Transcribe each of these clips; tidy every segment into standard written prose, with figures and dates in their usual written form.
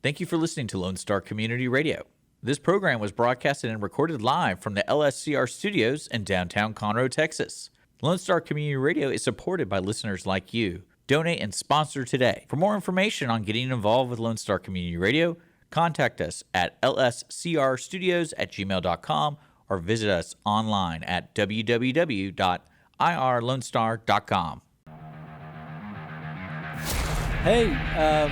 Thank you for listening to Lone Star Community Radio. This program was broadcasted and recorded live from the LSCR studios in downtown Conroe, Texas. Lone Star Community Radio is supported by listeners like you. Donate and sponsor today. For more information on getting involved with Lone Star Community Radio, contact us at lscrstudios@gmail.com or visit us online at www.irlonestar.com. Hey,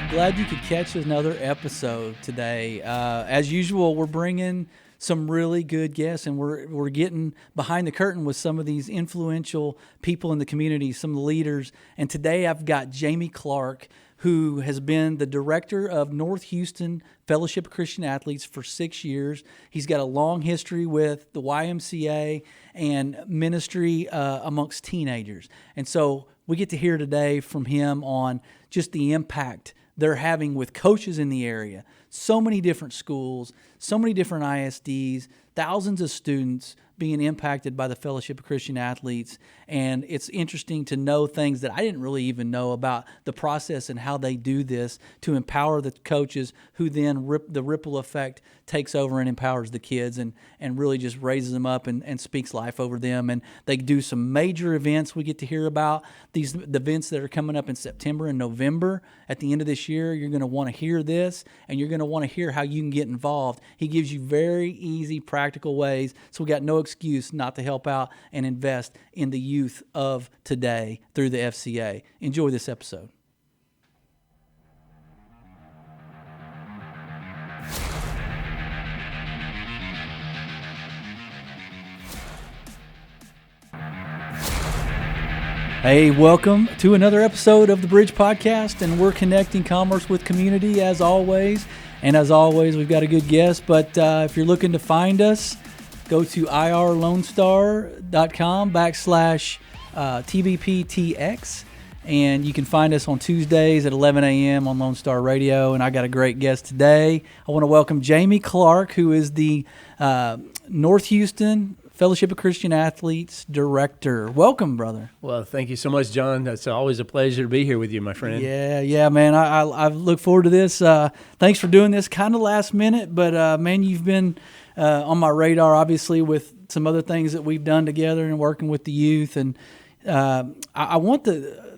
glad you could catch another episode today. As usual, we're bringing some really good guests, and we're getting behind the curtain with some of these influential people in the community, some of the leaders. And today I've got Jamie Clark, who has been the director of North Houston Fellowship of Christian Athletes for 6 years. He's got a long history with the YMCA and ministry amongst teenagers. And so we get to hear today from him on just the impact they're having with coaches in the area. So many different schools, so many different ISDs, thousands of students being impacted by the Fellowship of Christian Athletes. And it's interesting to know things that I didn't really even know about the process and how they do this to empower the coaches, who then the ripple effect takes over and empowers the kids and really just raises them up and speaks life over them. And they do some major events we get to hear about. The events that are coming up in September and November at the end of this year. You're going to want to hear this, and you're going to want to hear how you can get involved. He gives you very easy, practical ways, so we got no excuse not to help out and invest in the youth of today through the FCA. Enjoy this episode. Hey, welcome to another episode of the Bridge Podcast, and we're connecting commerce with community as always. And as always, we've got a good guest, but if you're looking to find us, go to irlonestar.com/TBPTX, and you can find us on Tuesdays at 11 a.m. on Lone Star Radio. And I got a great guest today. I want to welcome Jamie Clark, who is the North Houston Fellowship of Christian Athletes Director. Welcome, brother. Well, thank you so much, John. It's always a pleasure to be here with you, my friend. Yeah, man. I look forward to this. Thanks for doing this kind of last minute, but man, you've been on my radar, obviously, with some other things that we've done together and working with the youth. And I want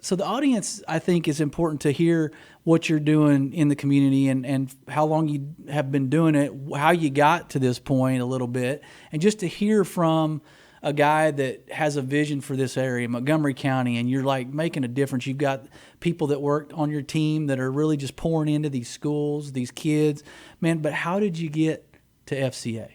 so the audience, I think, is important to hear what you're doing in the community and how long you have been doing it, how you got to this point a little bit, and just to hear from a guy that has a vision for this area, Montgomery County, and you're like making a difference. You've got people that work on your team that are really just pouring into these schools, these kids. Man, but how did you get to FCA?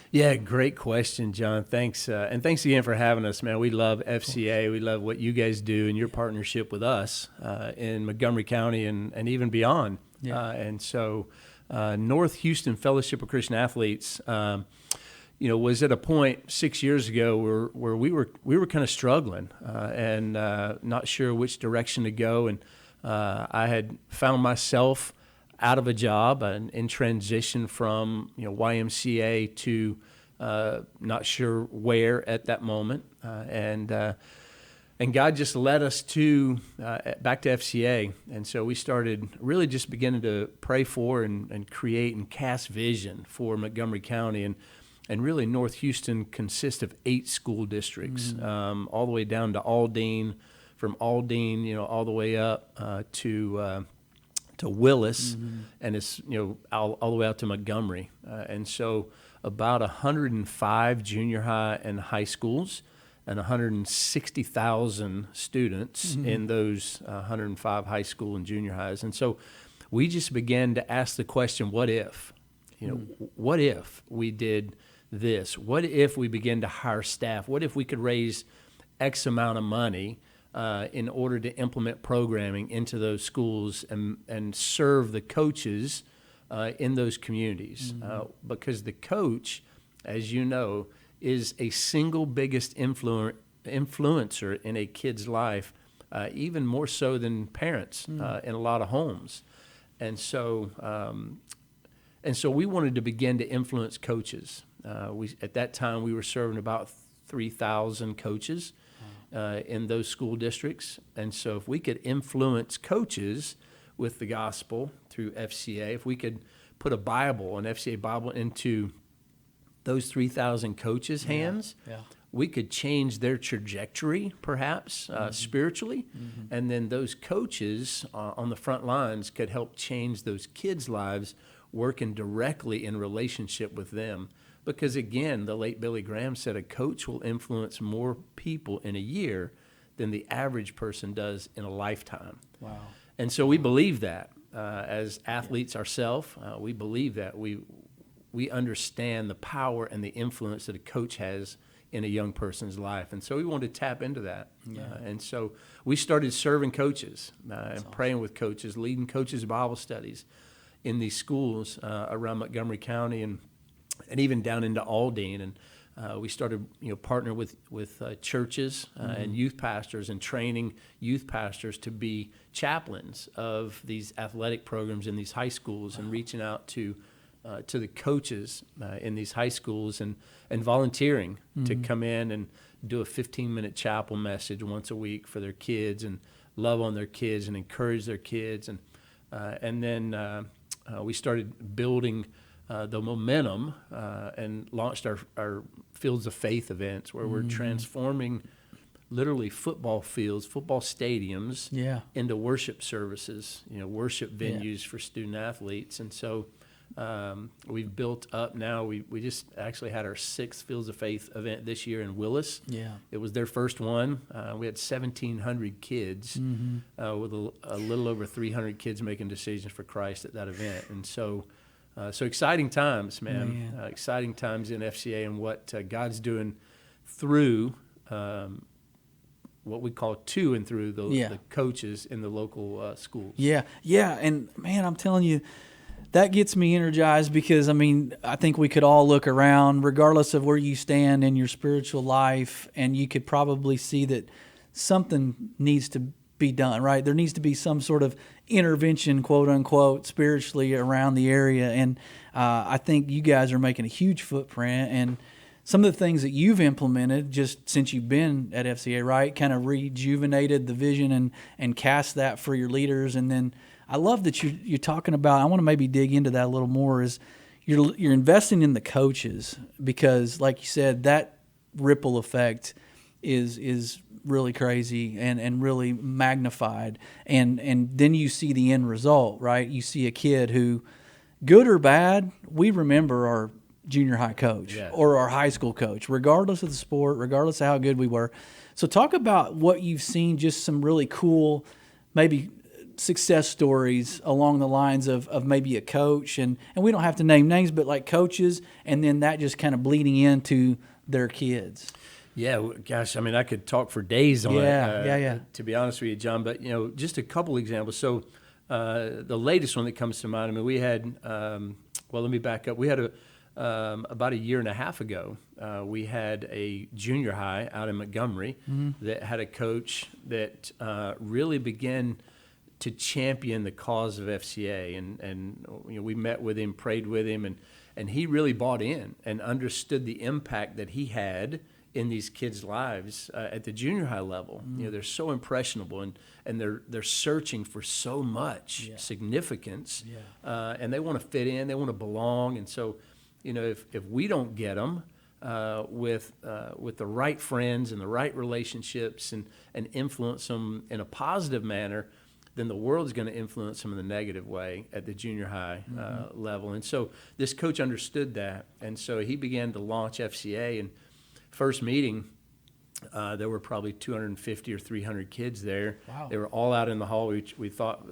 Yeah, great question, John. Thanks. And thanks again for having us, man. We love FCA. We love what you guys do and your partnership with us in Montgomery County and even beyond. Yeah. And so North Houston Fellowship of Christian Athletes, was at a point 6 years ago where we were kind of struggling and not sure which direction to go. And I had found myself out of a job and in transition from YMCA to not sure where at that moment, and God just led us to back to FCA, and so we started really just beginning to pray for and create and cast vision for Montgomery County, and really North Houston consists of 8 school districts, all the way down to Aldine, from Aldine all the way up to Willis, and it's all the way out to Montgomery, and so about 105 junior high and high schools, and 160,000 students in those 105 high school and junior highs, and so we just began to ask the question: what if? What if we did this? What if we began to hire staff? What if we could raise X amount of money in order to implement programming into those schools and serve the coaches in those communities? Because the coach, as you know, is a single biggest influencer in a kid's life, even more so than parents in a lot of homes. And so we wanted to begin to influence coaches. At that time, we were serving about 3,000 coaches in those school districts. And so if we could influence coaches, with the gospel through FCA, if we could put a Bible, an FCA Bible, into those 3,000 coaches' hands, we could change their trajectory, perhaps, spiritually. And then those coaches on the front lines could help change those kids' lives, working directly in relationship with them. Because, again, the late Billy Graham said a coach will influence more people in a year than the average person does in a lifetime. Wow. And so we believe that. As athletes ourselves, we believe that. We understand the power and the influence that a coach has in a young person's life. And so we wanted to tap into that. And so we started serving coaches and praying with coaches, leading coaches' Bible studies in these schools around Montgomery County and even down into Aldine. And we started, partnering with churches and youth pastors and training youth pastors to be chaplains of these athletic programs in these high schools and reaching out to the coaches in these high schools and volunteering to come in and do a 15-minute chapel message once a week for their kids and love on their kids and encourage their kids. And then we started building the momentum and launched our Fields of Faith events where we're transforming literally football fields, football stadiums into worship services, worship venues for student athletes. And so we've built up now. We just actually had our 6th Fields of Faith event this year in Willis. It was their first one. We had 1,700 kids with a little over 300 kids making decisions for Christ at that event. And so exciting times, man. Exciting times in FCA and what God's doing through what we call to and through the coaches in the local schools. And man, I'm telling you, that gets me energized because, I think we could all look around, regardless of where you stand in your spiritual life, and you could probably see that something needs to be done, right? There needs to be some sort of intervention, quote unquote, spiritually around the area. And I think you guys are making a huge footprint. And some of the things that you've implemented just since you've been at FCA, right, kind of rejuvenated the vision and cast that for your leaders. And then I love that you're talking about, I want to maybe dig into that a little more, is you're investing in the coaches because, like you said, that ripple effect is really crazy and really magnified. And then you see the end result, right? You see a kid who, good or bad, we remember our junior high coach or our high school coach, regardless of the sport, regardless of how good we were. So talk about what you've seen, just some really cool, maybe success stories along the lines of maybe a coach, and we don't have to name names, but like coaches, and then that just kind of bleeding into their kids. Yeah, gosh, I could talk for days on it, to be honest with you, John, but, just a couple examples. So the latest one that comes to mind, we had, let me back up. We had about a year and a half ago, we had a junior high out in Montgomery that had a coach that really began to champion the cause of FCA, and we met with him, prayed with him, and he really bought in and understood the impact that he had in these kids' lives at the junior high level. They're so impressionable, and they're searching for so much significance, and they want to fit in, they want to belong, and so if we don't get them with the right friends and the right relationships and influence them in a positive manner, then the world's going to influence them in a negative way at the junior high level. And so this coach understood that, and so he began to launch FCA. And first meeting, there were probably 250 or 300 kids there. Wow. They were all out in the hall. We thought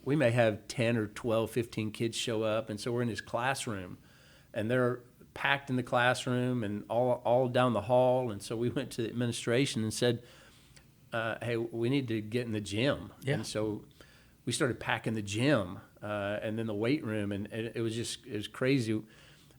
we may have 10 or 12, 15 kids show up, and so we're in his classroom, and they're packed in the classroom and all down the hall. And so we went to the administration and said, hey, we need to get in the gym. And so we started packing the gym and then the weight room, and it was crazy.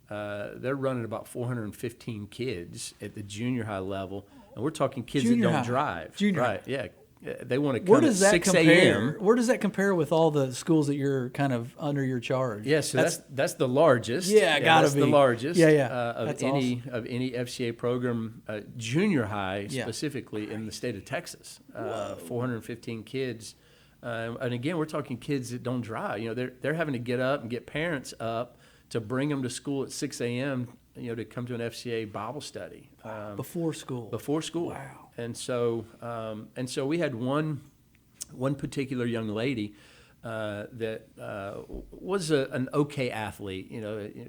They're running about 415 kids at the junior high level, and we're talking kids that don't drive. Junior high. Yeah. They want to come Where does at that 6 a.m. Where does that compare with all the schools that you're kind of under your charge? Yeah, so that's the largest. Gotta that's be the largest. Of any FCA program, junior high specifically in the state of Texas. 415 kids And again, we're talking kids that don't drive. They're having to get up and get parents up to bring them to school at 6 a.m., to come to an FCA Bible study. Before school. Before school. Wow. And so we had one particular young lady that was an okay athlete.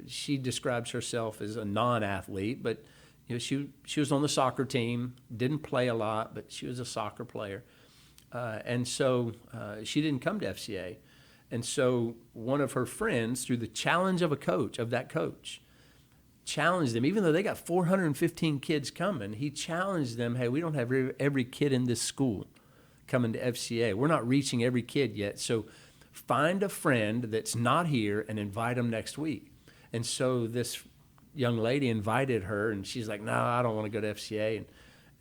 She describes herself as a non-athlete, but she was on the soccer team, didn't play a lot, but she was a soccer player. And so she didn't come to FCA. And so one of her friends, through the challenge of that coach, challenged them, even though they got 415 kids coming, he challenged them, hey, we don't have every kid in this school coming to FCA. We're not reaching every kid yet. So find a friend that's not here and invite them next week. And so this young lady invited her, and she's like, no, I don't want to go to FCA.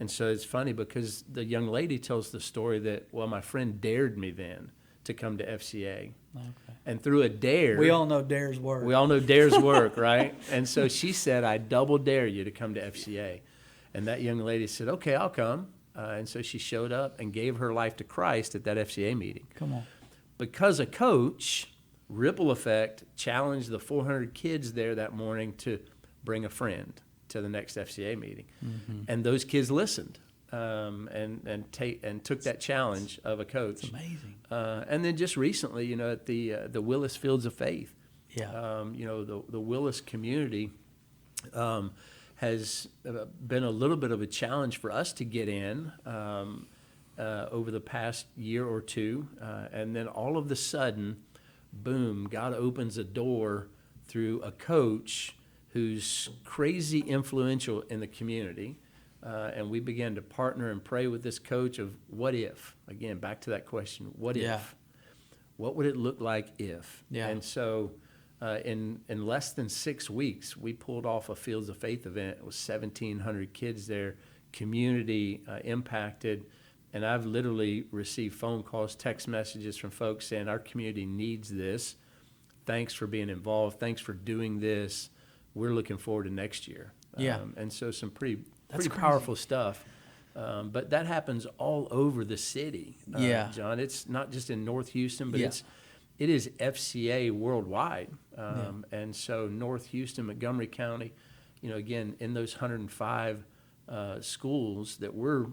And so it's funny because the young lady tells the story that, well, my friend dared me then to come to FCA. Okay. And through a dare. We all know dares work. We all know dares work, right? And so she said, I double dare you to come to FCA. And that young lady said, okay, I'll come. And so she showed up and gave her life to Christ at that FCA meeting. Come on. Because a coach, ripple effect, challenged the 400 kids there that morning to bring a friend to the next FCA meeting. Mm-hmm. And those kids listened and took that challenge of a coach. It's amazing. And then just recently, at the Willis Fields of Faith, yeah. The Willis community has been a little bit of a challenge for us to get in over the past year or two. And then all of a sudden, boom, God opens a door through a coach who's crazy influential in the community. And we began to partner and pray with this coach of what if? Again, back to that question, what if? What would it look like if? Yeah. And so in less than 6 weeks, we pulled off a Fields of Faith event. It was 1,700 kids there, community impacted. And I've literally received phone calls, text messages from folks saying, our community needs this. Thanks for being involved. Thanks for doing this. We're looking forward to next year. Yeah. And so some pretty powerful stuff. But that happens all over the city, John. It's not just in North Houston, but it is FCA worldwide. And so North Houston, Montgomery County, again, in those 105 schools that we're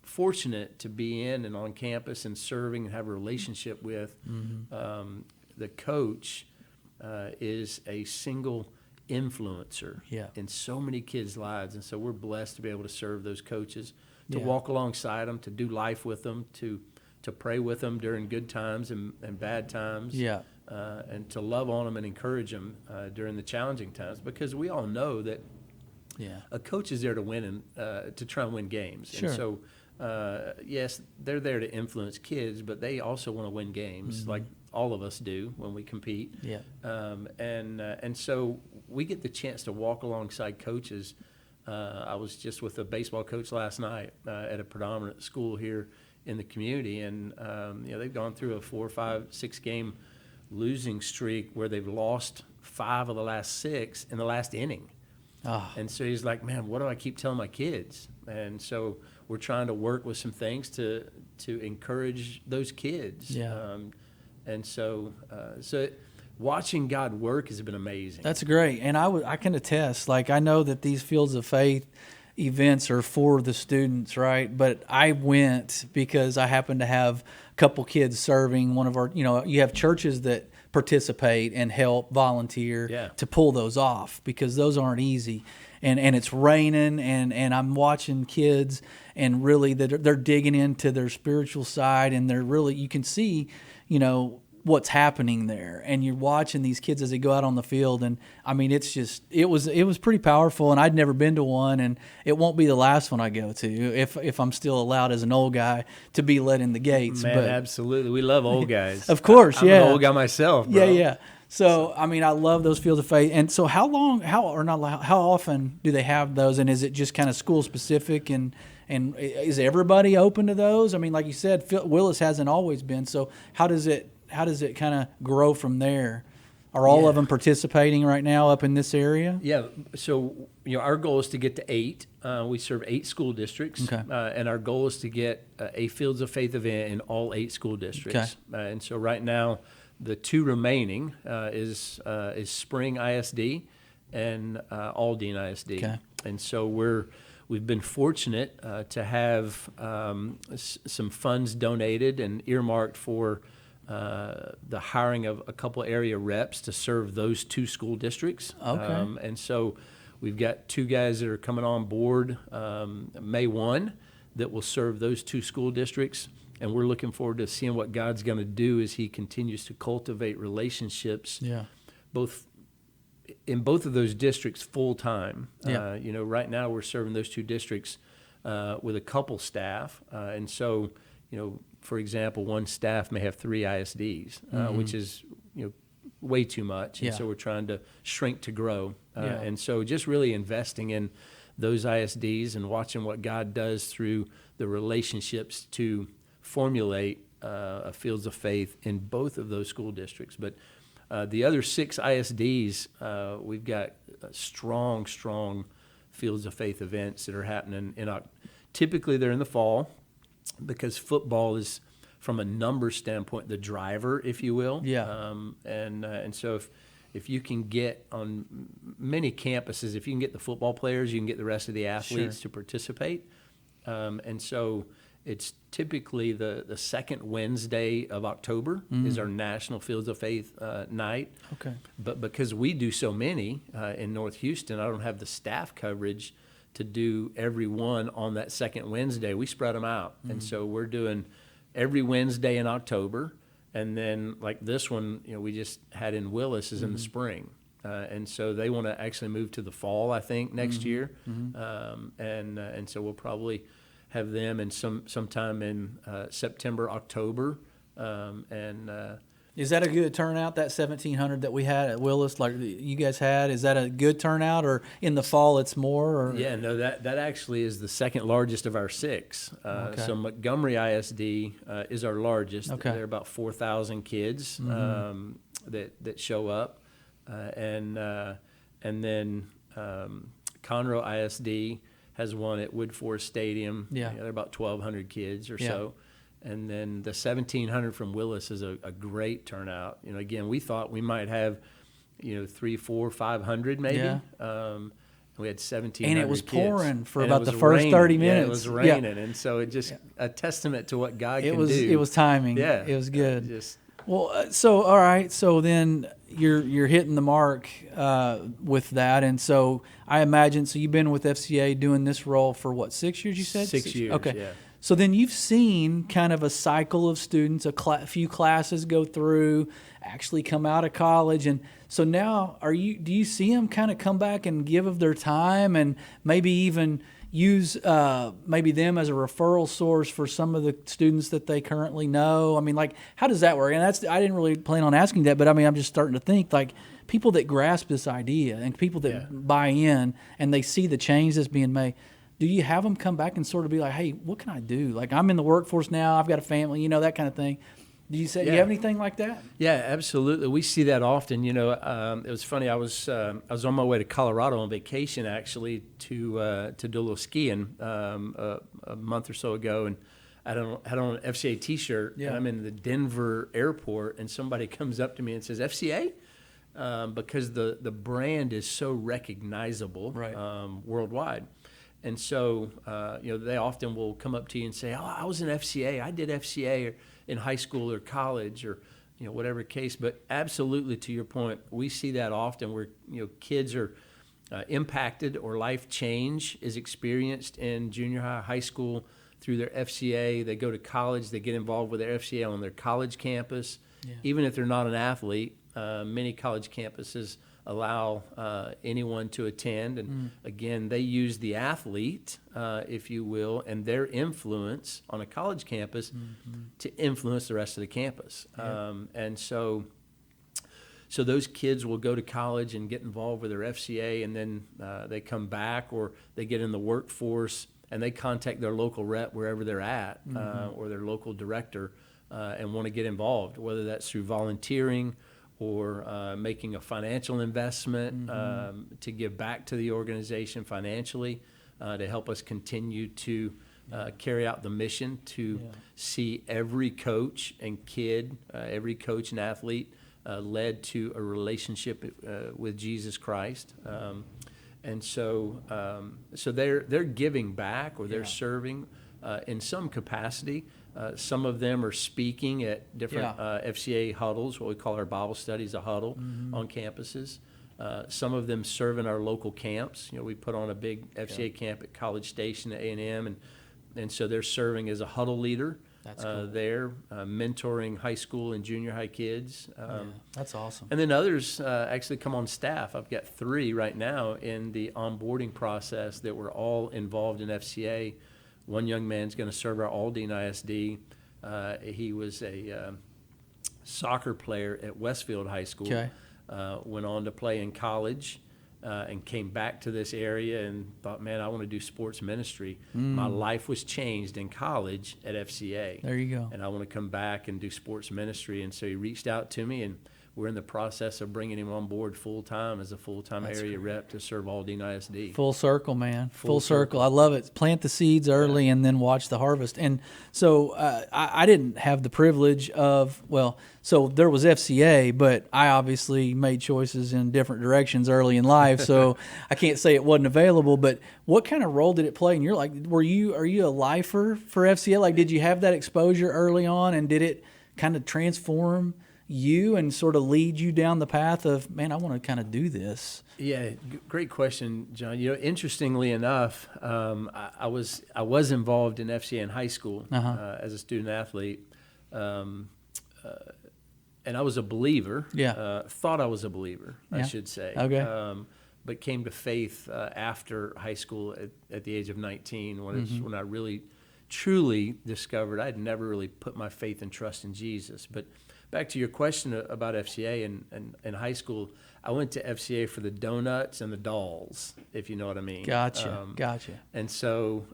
fortunate to be in and on campus and serving and have a relationship with, the coach is a single influencer in so many kids' lives. And so we're blessed to be able to serve those coaches, to walk alongside them, to do life with them, to pray with them during good times and bad times, and to love on them and encourage them during the challenging times, because we all know that a coach is there to win and to try and win games. Sure. And so, yes, they're there to influence kids, but they also want to win games, like all of us do when we compete. And so we get the chance to walk alongside coaches. I was just with a baseball coach last night at a predominant school here in the community, and they've gone through a 4, 5, 6 game losing streak where they've lost 5 of the last 6 in the last inning. And so he's like, man, what do I keep telling my kids? And so we're trying to work with some things to encourage those kids. And so watching God work has been amazing. That's great. And I can attest, like, I know that these Fields of Faith events are for the students, right? But I went because I happened to have a couple kids serving one of our, you have churches that participate and help volunteer to pull those off, because those aren't easy. And it's raining, and I'm watching kids, and really they're digging into their spiritual side, and they're really, you can see, what's happening there, and you're watching these kids as they go out on the field, and I mean, it's just, it was pretty powerful, and I'd never been to one, and it won't be the last one I go to if I'm still allowed as an old guy to be let in the gates. Man, but absolutely, we love old guys. Of course, I'm an old guy myself, bro. Yeah. So I mean, I love those Fields of Faith. And so how often do they have those, and is it just kind of school specific, and is everybody open to those? I mean, like you said, Willis hasn't always been. So how does it kind of grow from there? Are all of Yeah. them participating right now up in this area? Yeah, so our goal is to get to 8. We serve 8 school districts, Okay. And our goal is to get a Fields of Faith event in all 8 school districts. And so right now, the 2 remaining is Spring ISD and Aldine ISD. Okay. And so we've been fortunate to have some funds donated and earmarked for the hiring of a couple area reps to serve those 2 school districts. Okay. And so we've got 2 guys that are coming on board May 1 that will serve those 2 school districts. And we're looking forward to seeing what God's going to do as he continues to cultivate relationships, in both of those districts full time. Yeah. Right now we're serving those 2 districts with a couple staff. And so, for example, one staff may have 3 ISDs, which is, way too much. And so we're trying to shrink to grow. And so just really investing in those ISDs and watching what God does through the relationships to formulate a Fields of Faith in both of those school districts. But the other 6 ISDs, we've got strong Fields of Faith events that are happening typically they're in the fall, because football is, from a number standpoint, the driver, if you will. And so if you can get on many campuses, if you can get the football players, you can get the rest of the athletes to participate. And so it's typically the second Wednesday of October is our National Fields of Faith night. Okay. But because we do so many in North Houston, I don't have the staff coverage to do every one on that second Wednesday. We spread them out. And so we're doing every Wednesday in October. And then like this one, we just had in Willis is in the spring. And so they want to actually move to the fall, I think, next year. And so we'll probably have them in sometime in September, October. Is that a good turnout, that 1,700 that we had at Willis, like you guys had? Is that a good turnout, or in the fall it's more? Or? Yeah, no, that actually is the second largest of our 6. So Montgomery ISD is our largest. Okay. There are about 4,000 kids that show up. And then Conroe ISD has one at Woodforest Stadium. Yeah. There are about 1,200 kids or Yeah. so. And then the 1,700 from Willis is a great turnout. Again, we thought we might have, 300, 400, 500 maybe. Yeah. We had 1,700 And it was kids. pouring for And about it the was first raining. 30 Yeah, minutes. it was raining. And so it just a testament to what God can do. It was timing. Yeah. It was good. Just Well, so all right, so then you're hitting the mark with that, and so I imagine, so you've been with FCA doing this role for what, 6 years? You said 6 years. Okay. Yeah. So then you've seen kind of a cycle of students, a few classes go through, actually come out of college, and so now do you see them kind of come back and give of their time, and maybe even use maybe them as a referral source for some of the students that they currently know? I mean, like, how does that work? And I didn't really plan on asking that, but I mean, I'm just starting to think, like, people that grasp this idea and people that buy in and they see the change that's being made, do you have them come back and sort of be like, hey, what can I do? Like, I'm in the workforce now, I've got a family, that kind of thing. Do you say, do you have anything like that? Yeah, absolutely. We see that often. It was funny. I was on my way to Colorado on vacation, actually, to do a little skiing a month or so ago, and I had on an FCA T-shirt. Yeah. And I'm in the Denver airport, and somebody comes up to me and says, "FCA," because the brand is so recognizable worldwide. And so, they often will come up to you and say, "Oh, I was in FCA. I did FCA in high school or college or, whatever case." But absolutely, to your point, we see that often where, kids are impacted or life change is experienced in junior high, high school through their FCA. They go to college. They get involved with their FCA on their college campus. Yeah. Even if they're not an athlete, many college campuses allow anyone to attend. And again, they use the athlete, if you will, and their influence on a college campus to influence the rest of the campus. Yeah. And so those kids will go to college and get involved with their FCA, and then they come back or they get in the workforce and they contact their local rep wherever they're at, or their local director, and want to get involved, whether that's through volunteering or making a financial investment to give back to the organization financially to help us continue to carry out the mission to see every coach and kid, every coach and athlete led to a relationship with Jesus Christ. And so they're giving back, or they're serving in some capacity. Some of them are speaking at different FCA huddles, what we call our Bible studies, a huddle on campuses. Some of them serve in our local camps. We put on a big FCA camp at College Station at A&M, and so they're serving as a huddle leader. That's cool. There, mentoring high school and junior high kids. That's awesome. And then others actually come on staff. I've got 3 right now in the onboarding process that were all involved in FCA. One young man's going to serve our Aldine ISD. He was a soccer player at Westfield High School. Okay. Went on to play in college. And came back to this area and thought, man, I want to do sports ministry. My life was changed in college at FCA. There you go. And I want to come back and do sports ministry. And so he reached out to me, and we're in the process of bringing him on board full-time as a full-time area rep to serve Aldine ISD. Full circle, man. Full circle. I love it. Plant the seeds early and then watch the harvest. And so I didn't have the privilege of, so there was FCA, but I obviously made choices in different directions early in life, so I can't say it wasn't available. But what kind of role did it play? And you're like, are you a lifer for FCA? Like, did you have that exposure early on, and did it kind of transform you and sort of lead you down the path of, man, I want to kind of do this? Yeah, great question, John. Interestingly enough, I was involved in FCA in high school as a student athlete, and I was a believer. Thought I was a believer, I should say. Okay. But came to faith after high school at the age of 19, when I really, truly discovered I'd never really put my faith and trust in Jesus. But back to your question about FCA and high school, I went to FCA for the donuts and the dolls, if you know what I mean. Gotcha. And so,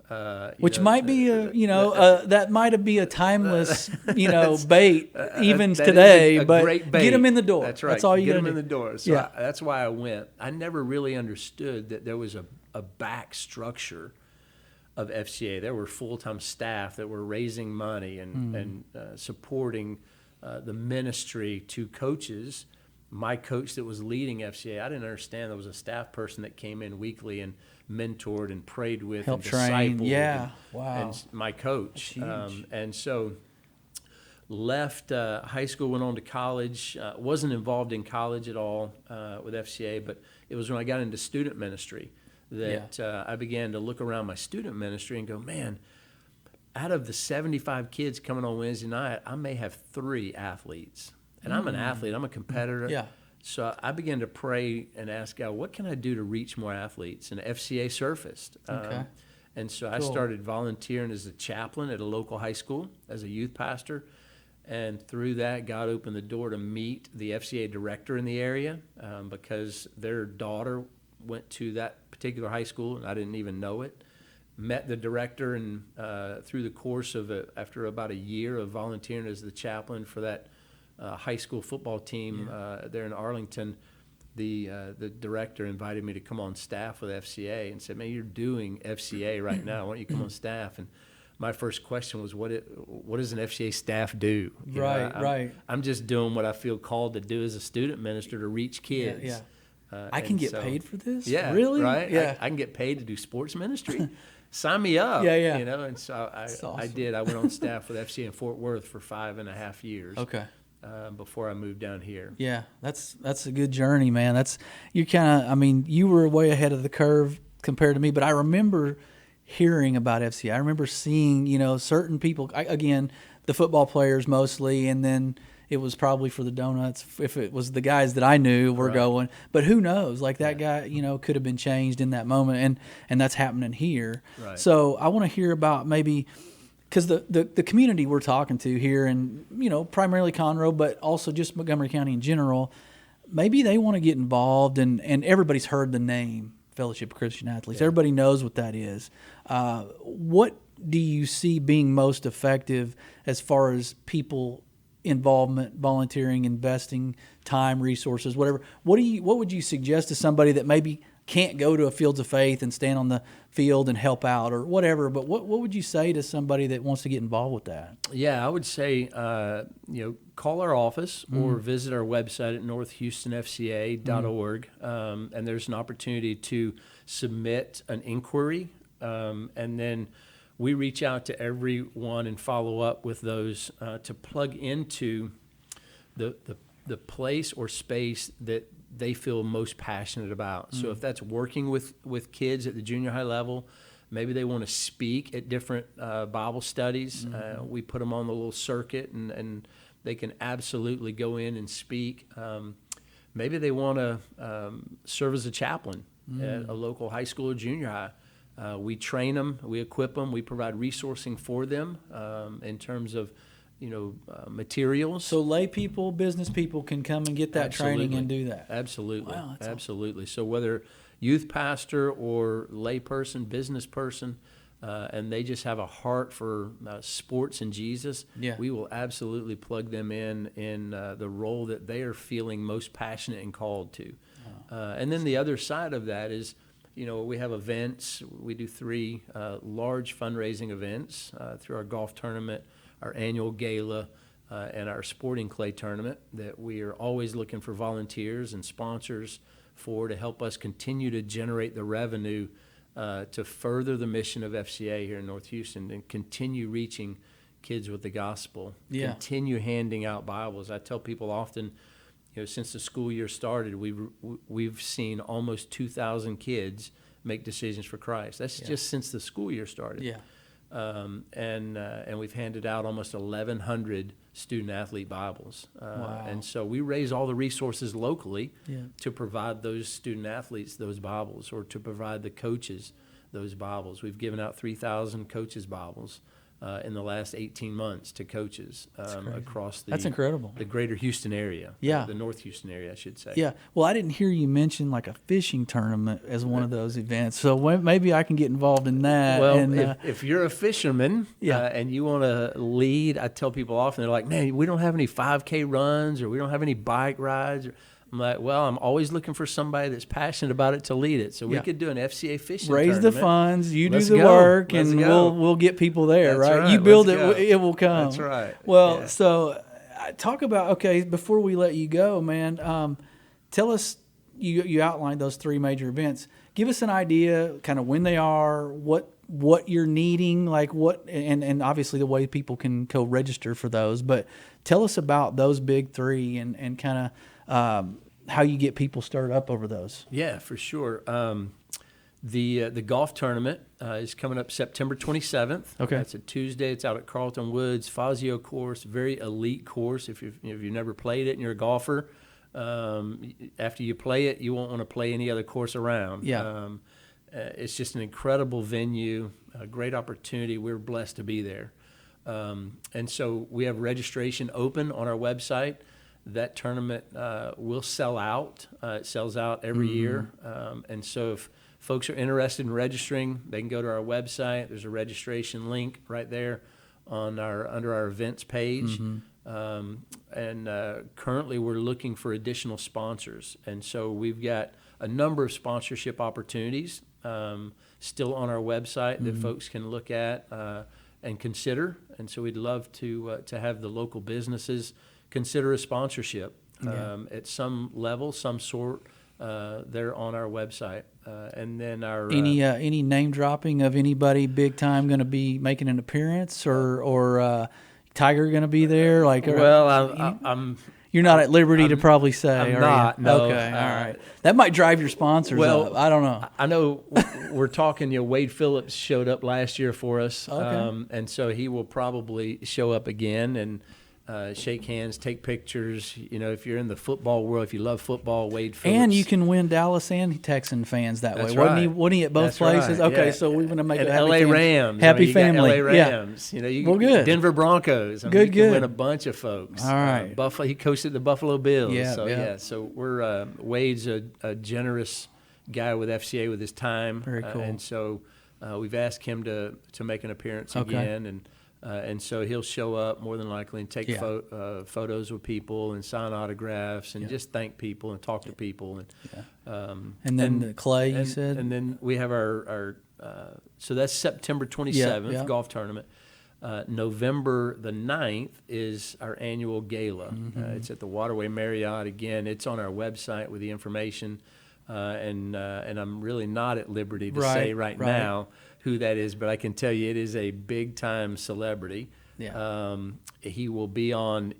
which might be that might be a timeless, bait even today. But great bait. Get them in the door. That's right. That's all you get gotta them do. in the door. So that's why I went. I never really understood that there was a back structure of FCA. There were full-time staff that were raising money and supporting the ministry to coaches. My coach that was leading FCA, I didn't understand there was a staff person that came in weekly and mentored and prayed with helped and train. discipled. Wow. And my coach. And so left high school, went on to college. Wasn't involved in college at all with FCA, but it was when I got into student ministry that I began to look around my student ministry and go, man, out of the 75 kids coming on Wednesday night, I may have 3 athletes. And I'm an athlete. I'm a competitor. Yeah. So I began to pray and ask God, what can I do to reach more athletes? And FCA surfaced. Okay. And so I started volunteering as a chaplain at a local high school as a youth pastor. And through that, God opened the door to meet the FCA director in the area because their daughter went to that particular high school, and I didn't even know it. Met the director, and through the course of after about a year of volunteering as the chaplain for that high school football team there in Arlington, the director invited me to come on staff with FCA and said, man, you're doing FCA right now. Why don't you come on staff? And my first question was, what does an FCA staff do? Right. I'm just doing what I feel called to do as a student minister to reach kids. Yeah. I can get paid for this? Yeah. Really? Right? Yeah. I can get paid to do sports ministry. Sign me up. Yeah. And so Awesome. I did. I went on staff with FCA in Fort Worth for 5.5 years. Okay. Before I moved down here. Yeah, that's a good journey, man. You were way ahead of the curve compared to me, but I remember hearing about FCA. I remember seeing, certain people, again, the football players mostly, and then it was probably for the donuts if it was the guys that I knew were going. But who knows? Like that guy, could have been changed in that moment, and that's happening here. Right. So I want to hear about maybe, because the community we're talking to here, and primarily Conroe, but also just Montgomery County in general, maybe they want to get involved, and everybody's heard the name Fellowship of Christian Athletes. Everybody knows what that is. What do you see being most effective as far as people involvement, volunteering, investing, time, resources, whatever. What would you suggest to somebody that maybe can't go to a Fields of Faith and stand on the field and help out or whatever, but what would you say to somebody that wants to get involved with that? Yeah, I would say, call our office or visit our website at northhoustonfca.org, and there's an opportunity to submit an inquiry, and then we reach out to everyone and follow up with those to plug into the place or space that they feel most passionate about. So if that's working with kids at the junior high level, maybe they want to speak at different Bible studies. We put them on the little circuit, and they can absolutely go in and speak. Maybe they want to serve as a chaplain at a local high school or junior high. We train them, we equip them, we provide resourcing for them in terms of materials. So lay people, business people can come and get that Absolutely. training and do that. Absolutely. Wow, that's Absolutely. So whether youth pastor or lay person, business person, and they just have a heart for sports and Jesus, we will absolutely plug them in the role that they are feeling most passionate and called to. And then the other side of that is, we have events. We do 3 large fundraising events through our golf tournament, our annual gala, and our sporting clay tournament that we are always looking for volunteers and sponsors to help us continue to generate the revenue to further the mission of FCA here in North Houston and continue reaching kids with the gospel, continue handing out Bibles. I tell people often, since the school year started, we've seen almost 2,000 kids make decisions for Christ. That's just since the school year started. Yeah. And we've handed out almost 1,100 student-athlete Bibles. Wow. And so we raise all the resources locally to provide those student-athletes those Bibles or to provide the coaches those Bibles. We've given out 3,000 coaches' Bibles in the last 18 months to coaches across That's incredible. The greater Houston area. Yeah. The North Houston area, I should say. Yeah. Well, I didn't hear you mention like a fishing tournament as one of those events. So maybe I can get involved in that. Well, and, if you're a fisherman and you want to lead, I tell people often, they're like, man, we don't have any 5K runs or we don't have any bike rides. I'm like, well, I'm always looking for somebody that's passionate about it to lead it. So we could do an FCA fishing tournament. Raise the funds, you Let's do the go. work, Let's and go. we'll get people there, That's right. You build Let's it, go. it will come. That's right. Well, so talk about, before we let you go, man, tell us, you outlined those 3 major events. Give us an idea kind of when they are, what you're needing, like and obviously the way people can co-register for those, but tell us about those big 3 and kind of how you get people stirred up over those. Yeah, for sure. The golf tournament is coming up September 27th. Okay. That's a Tuesday. It's out at Carlton Woods, Fazio course, very elite course. If you've never played it and you're a golfer, after you play it, you won't want to play any other course around. Yeah. It's just an incredible venue, a great opportunity. We're blessed to be there. And so we have registration open on our website. That tournament will sell out. It sells out every year. And so if folks are interested in registering, they can go to our website. There's a registration link right there under our events page. And currently we're looking for additional sponsors. And so we've got a number of sponsorship opportunities still on our website that folks can look at and consider. And so we'd love to have the local businesses consider a sponsorship at some level, some sort. They're on our website, and then our any name dropping of anybody big time going to be making an appearance, or Tiger going to be there? Like, I'm you're not at liberty to probably say. I'm not. No. Okay, all right. That might drive your sponsors up. I don't know. I know we're talking. Wade Phillips showed up last year for us, and so he will probably show up again and shake hands, take pictures. If you're in the football world, if you love football, Wade Phillips. And you can win Dallas and Texan fans that That's way. right. Wasn't he at both That's places? right, Okay, yeah. so we're going to make and it happy LA fans. Rams. Happy you got family. LA Rams. Well, good. Denver Broncos. Good, you good. can win a bunch of folks. All right. Buffalo. He coached at the Buffalo Bills. Yeah, So yeah. So we're Wade's a generous guy with FCA with his time. Very cool. And so we've asked him to make an appearance again. And And so he'll show up more than likely and take photos with people and sign autographs and just thank people and talk to people. And then Clay, you said? And then we have our so that's September 27th, golf tournament. November the 9th is our annual gala. It's at the Waterway Marriott. Again, it's on our website with the information. And I'm really not at liberty to say right now who that is, but I can tell you it is a big-time celebrity. Yeah. He will be on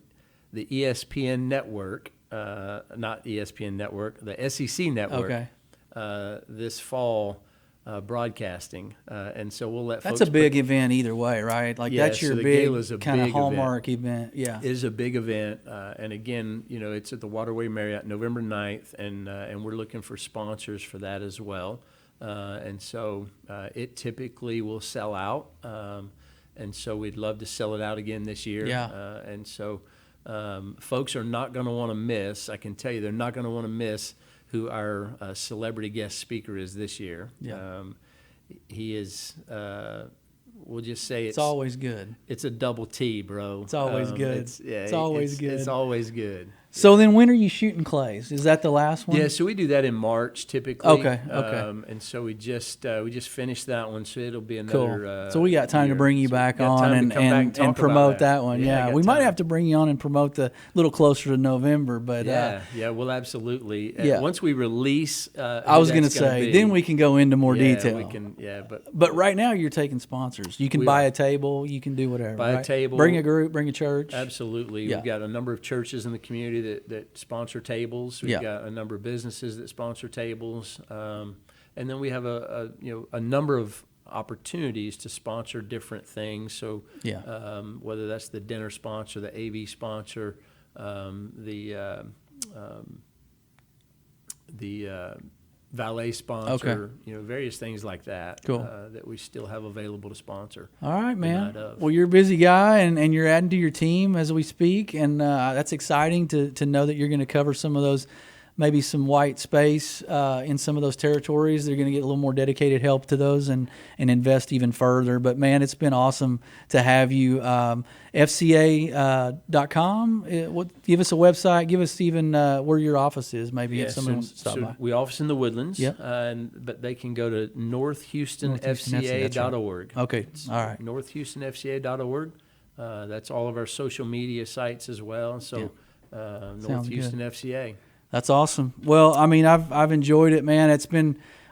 the ESPN network, not ESPN network, the SEC network this fall. Broadcasting, and so we'll let that's a big event either way, right? Like that's your big kind of hallmark event. Yeah, it is a big event, and again, it's at the Waterway Marriott, November 9th, and we're looking for sponsors for that as well. And so it typically will sell out, and so we'd love to sell it out again this year. Yeah, and so folks are not going to want to miss. I can tell you, they're not going to want to miss who our celebrity guest speaker is this year. Yeah. He is, we'll just say it's always good. It's a double T, bro. It's always good. It's always good. It's always good. So then when are you shooting clays? Is that the last one? Yeah, so we do that in March typically. Okay. And so we just finished that one, so it'll be another. Cool. So we got time to bring you back on and promote that one. Yeah, we might have to bring you on and promote the little closer to November, but well, absolutely. Yeah. Once we release, I was going to say, then we can go into more detail. We can, but right now you're taking sponsors. You can buy a table. You can do whatever. Buy a table. Bring a group. Bring a church. Absolutely. Yeah. We've got a number of churches in the community that sponsor tables. We've got a number of businesses that sponsor tables, and then we have a number of opportunities to sponsor different things. So whether that's the dinner sponsor, the AV sponsor, the valet sponsor, various things like that. Cool. That we still have available to sponsor. All right, man. Well, you're a busy guy, and you're adding to your team as we speak, and that's exciting to know that you're going to cover some of those, maybe some white space in some of those territories. They're going to get a little more dedicated help to those and invest even further. But, man, it's been awesome to have you. FCA.com. Give us a website. Give us even where your office is, maybe if someone wants to stop by. We office in the Woodlands, but they can go to northhoustonfca.org. Okay, all right. northhoustonfca.org. That's all of our social media sites as well. So North Houston FCA. That's awesome. Well, I mean, I've enjoyed it, man.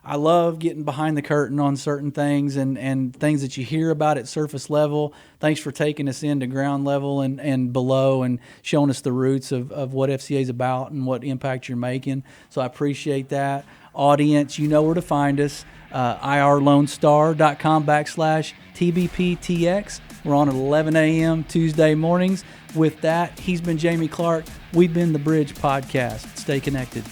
I love getting behind the curtain on certain things and things that you hear about at surface level. Thanks for taking us into ground level and below and showing us the roots of what FCA is about and what impact you're making. So I appreciate that. Audience, you know where to find us. irlonestar.com/TBPTX. We're on at 11 a.m. Tuesday mornings. With that, he's been Jamie Clark. We've been the Bridge Podcast. Stay connected.